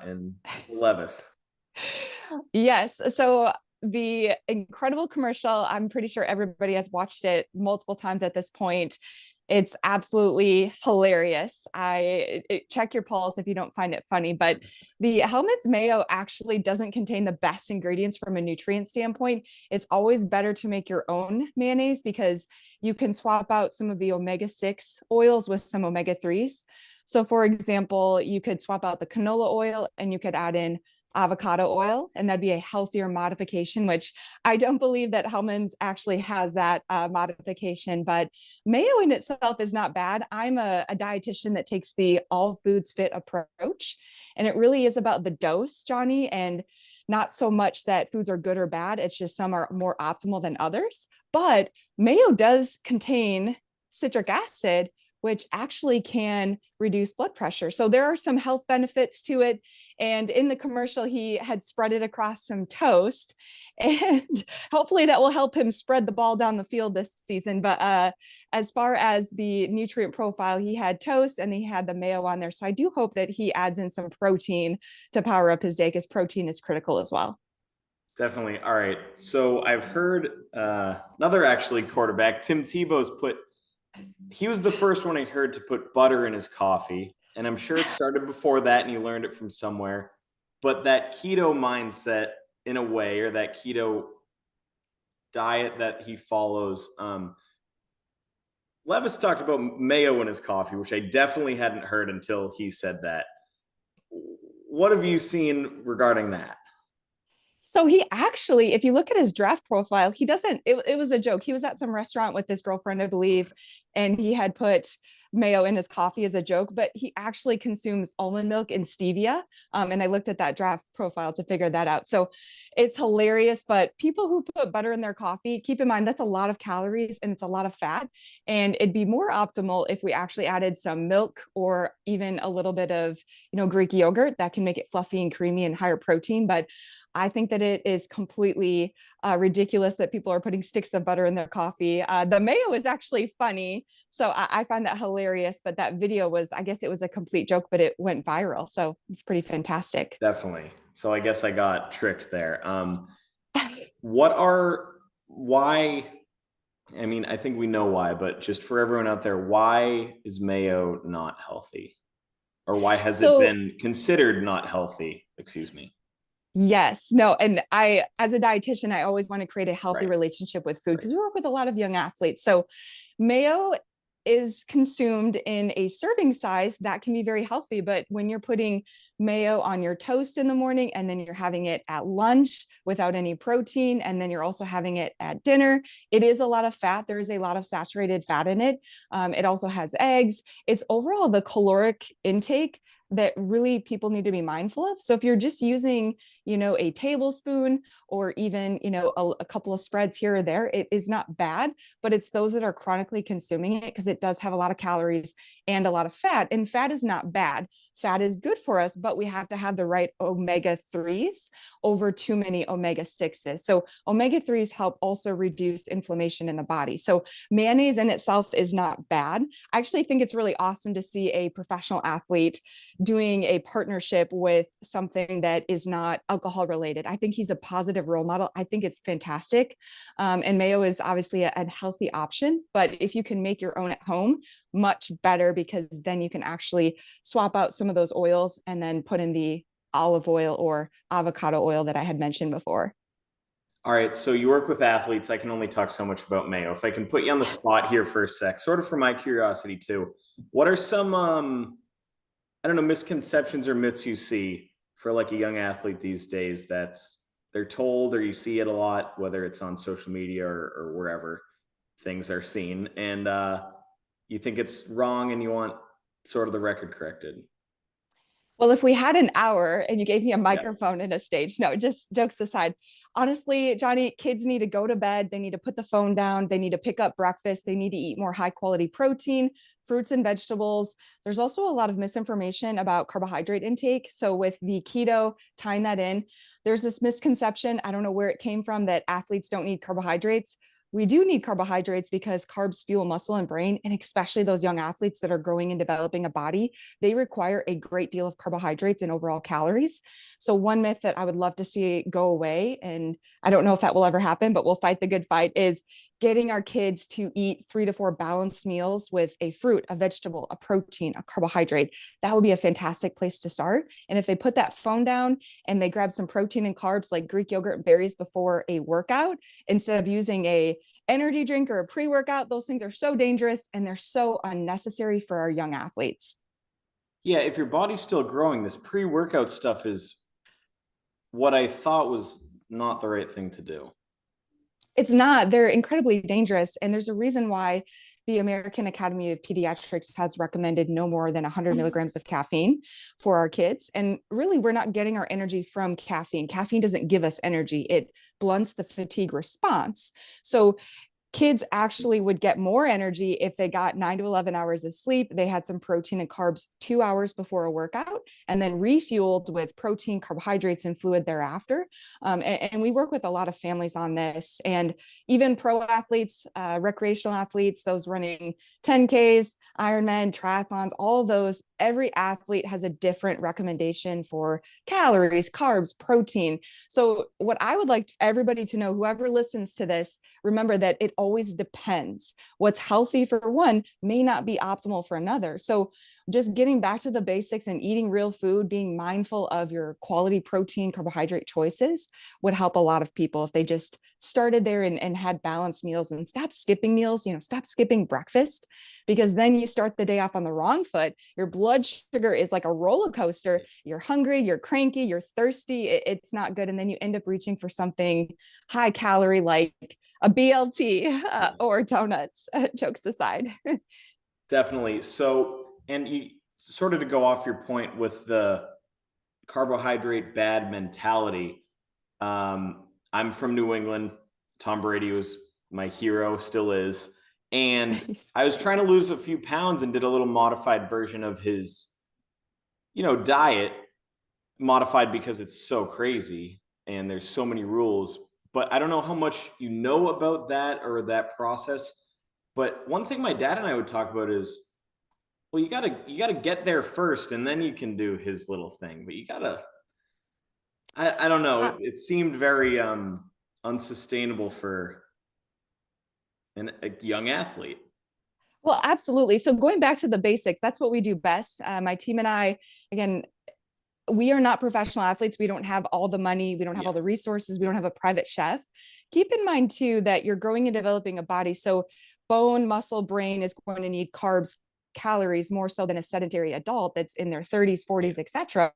and Levis. Yes. So the incredible commercial, I'm pretty sure everybody has watched it multiple times at this point. It's absolutely hilarious. Check your pulse if you don't find it funny, but the Hellmann's mayo actually doesn't contain the best ingredients from a nutrient standpoint. It's always better to make your own mayonnaise because you can swap out some of the omega-6 oils with some omega-3s. So for example, you could swap out the canola oil and you could add in avocado oil, and that'd be a healthier modification, which I don't believe that Hellmann's actually has that modification, but mayo in itself is not bad. I'm a dietitian that takes the all foods fit approach, and it really is about the dose, Johnny, and not so much that foods are good or bad. It's just some are more optimal than others. But mayo does contain citric acid, which actually can reduce blood pressure. So there are some health benefits to it. And in the commercial, he had spread it across some toast, and hopefully that will help him spread the ball down the field this season. But as far as the nutrient profile, he had toast and he had the mayo on there. So I do hope that he adds in some protein to power up his day, because protein is critical as well. Definitely. All right. So I've heard another actually quarterback, Tim Tebow's he was the first one I heard to put butter in his coffee. And I'm sure it started before that and he learned it from somewhere. But that keto mindset, in a way, or that keto diet that he follows, Levis talked about mayo in his coffee, which I definitely hadn't heard until he said that. What have you seen regarding that? So he actually, if you look at his draft profile, he doesn't, it was a joke. He was at some restaurant with his girlfriend, I believe, and he had put mayo in his coffee as a joke, but he actually consumes almond milk and stevia. And I looked at that draft profile to figure that out. So it's hilarious, but people who put butter in their coffee, keep in mind, that's a lot of calories and it's a lot of fat. And it'd be more optimal if we actually added some milk or even a little bit of, Greek yogurt that can make it fluffy and creamy and higher protein. But I think that it is completely ridiculous that people are putting sticks of butter in their coffee. The mayo is actually funny. So I find that hilarious. But that video was, I guess it was a complete joke, but it went viral. So it's pretty fantastic. Definitely. So I guess I got tricked there. Why? I mean, I think we know why, but just for everyone out there, why is mayo not healthy? Or why has it been considered not healthy? Excuse me. Yes, no. And as a dietitian, I always want to create a healthy relationship with food because we work with a lot of young athletes. So mayo is consumed in a serving size that can be very healthy. But when you're putting mayo on your toast in the morning and then you're having it at lunch without any protein, and then you're also having it at dinner, it is a lot of fat. There is a lot of saturated fat in it. It also has eggs. It's overall the caloric intake that really people need to be mindful of. So if you're just using, a tablespoon or even, a couple of spreads here or there, it is not bad, but it's those that are chronically consuming it because it does have a lot of calories and a lot of fat. And fat is not bad. Fat is good for us, but we have to have the right omega-3s over too many omega-6s. So omega-3s help also reduce inflammation in the body. So mayonnaise in itself is not bad. I actually think it's really awesome to see a professional athlete doing a partnership with something that is not alcohol related. I think he's a positive role model. I think it's fantastic. And mayo is obviously a healthy option, but if you can make your own at home, much better, because then you can actually swap out some of those oils and then put in the olive oil or avocado oil that I had mentioned before. All right. So you work with athletes. I can only talk so much about mayo. If I can put you on the spot here for a sec, sort of for my curiosity too, what are some, I don't know, misconceptions or myths you see for like a young athlete these days that's they're told, or you see it a lot, whether it's on social media or wherever things are seen, and you think it's wrong and you want sort of the record corrected? Well, if we had an hour and you gave me a microphone and a stage, no, just jokes aside. Honestly, Johnny, kids need to go to bed. They need to put the phone down. They need to pick up breakfast. They need to eat more high quality protein, fruits and vegetables. There's also a lot of misinformation about carbohydrate intake. So with the keto, tying that in, there's this misconception, I don't know where it came from, that athletes don't need carbohydrates. we do need carbohydrates because carbs fuel muscle and brain. And especially those young athletes that are growing and developing a body, they require a great deal of carbohydrates and overall calories. So one myth that I would love to see go away, and I don't know if that will ever happen, but we'll fight the good fight, is getting our kids to eat 3 to 4 balanced meals with a fruit, a vegetable, a protein, a carbohydrate. That would be a fantastic place to start. And if they put that phone down and they grab some protein and carbs like Greek yogurt and berries before a workout, instead of using a energy drink or a pre-workout, those things are so dangerous and they're so unnecessary for our young athletes. Yeah, if your body's still growing, this pre-workout stuff is what I thought was not the right thing to do. It's not. They're incredibly dangerous. And there's a reason why the American Academy of Pediatrics has recommended no more than 100 milligrams of caffeine for our kids. And really, we're not getting our energy from caffeine. Caffeine doesn't give us energy, it blunts the fatigue response. So kids actually would get more energy if they got 9 to 11 hours of sleep. They had some protein and carbs 2 hours before a workout, and then refueled with protein, carbohydrates, and fluid thereafter. And we work with a lot of families on this, and even pro athletes, recreational athletes, those running 10Ks, Ironman, triathlons, all those. Every athlete has a different recommendation for calories, carbs, protein. So what I would like everybody to know, whoever listens to this, remember that it always depends. What's healthy for one may not be optimal for another. So just getting back to the basics and eating real food, being mindful of your quality protein, carbohydrate choices would help a lot of people if they just started there and had balanced meals and stop skipping meals, stop skipping breakfast, because then you start the day off on the wrong foot. Your blood sugar is like a roller coaster. You're hungry, you're cranky, you're thirsty. It's not good. And then you end up reaching for something high calorie like a BLT or donuts, jokes aside. Definitely. So, and you sort of, to go off your point with the carbohydrate bad mentality. I'm from New England. Tom Brady was my hero, still is. And I was trying to lose a few pounds and did a little modified version of his, diet, modified because it's so crazy and there's so many rules. But I don't know how much you know about that or that process. But one thing my dad and I would talk about is, well, you gotta get there first, and then you can do his little thing. But you gotta, I don't know. It seemed very unsustainable for a young athlete. Well, absolutely. So going back to the basics, that's what we do best. My team and I, again, we are not professional athletes. We don't have all the money. We don't have all the resources. We don't have a private chef. Keep in mind too, that you're growing and developing a body. So bone, muscle, brain is going to need carbs, calories more so than a sedentary adult that's in their 30s, 40s, etc.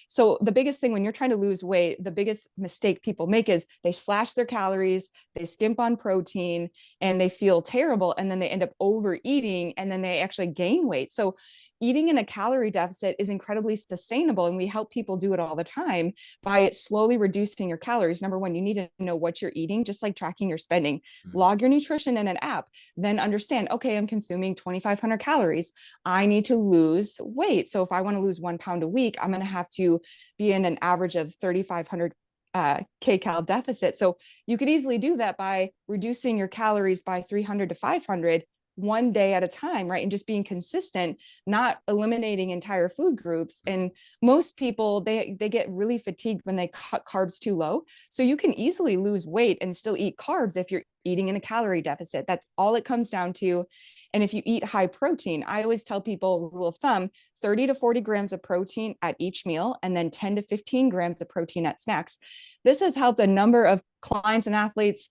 So the biggest thing when you're trying to lose weight, the biggest mistake people make is they slash their calories, they skimp on protein, and they feel terrible, and then they end up overeating, and then they actually gain weight. So eating in a calorie deficit is incredibly sustainable, and we help people do it all the time by slowly reducing your calories. Number one, you need to know what you're eating, just like tracking your spending. Log your nutrition in an app, then understand, okay, I'm consuming 2,500 calories. I need to lose weight. So if I want to lose 1 pound a week, I'm going to have to be in an average of 3,500 kcal deficit. So you could easily do that by reducing your calories by 300 to 500 one day at a time, right? And just being consistent, not eliminating entire food groups. And most people, they get really fatigued when they cut carbs too low. So you can easily lose weight and still eat carbs if you're eating in a calorie deficit. That's all it comes down to. And if you eat high protein, I always tell people, rule of thumb, 30 to 40 grams of protein at each meal, and then 10 to 15 grams of protein at snacks. This has helped a number of clients and athletes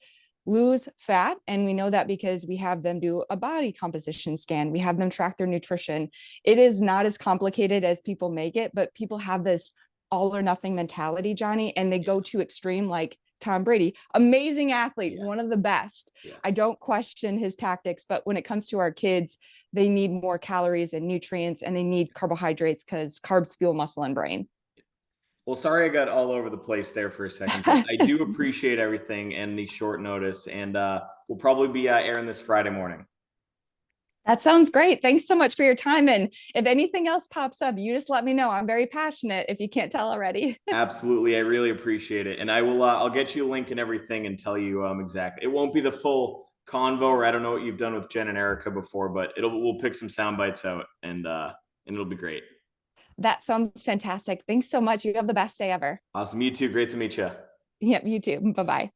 lose fat. And we know that because we have them do a body composition scan. We have them track their nutrition. It is not as complicated as people make it, but people have this all or nothing mentality, Johnny, and they go to extreme, like Tom Brady, amazing athlete, one of the best. I don't question his tactics, but when it comes to our kids, they need more calories and nutrients, and they need carbohydrates because carbs fuel muscle and brain. Well, sorry I got all over the place there for a second, but I do appreciate everything and the short notice, and we'll probably be airing this Friday morning. That sounds great. Thanks so much for your time. And if anything else pops up, you just let me know. I'm very passionate if you can't tell already. Absolutely. I really appreciate it. And I will, I'll get you a link and everything and tell you exactly. It won't be the full convo, or I don't know what you've done with Jen and Erica before, but we'll pick some sound bites out and it'll be great. That sounds fantastic. Thanks so much. You have the best day ever. Awesome. You too. Great to meet you. Yep, you too. Bye-bye.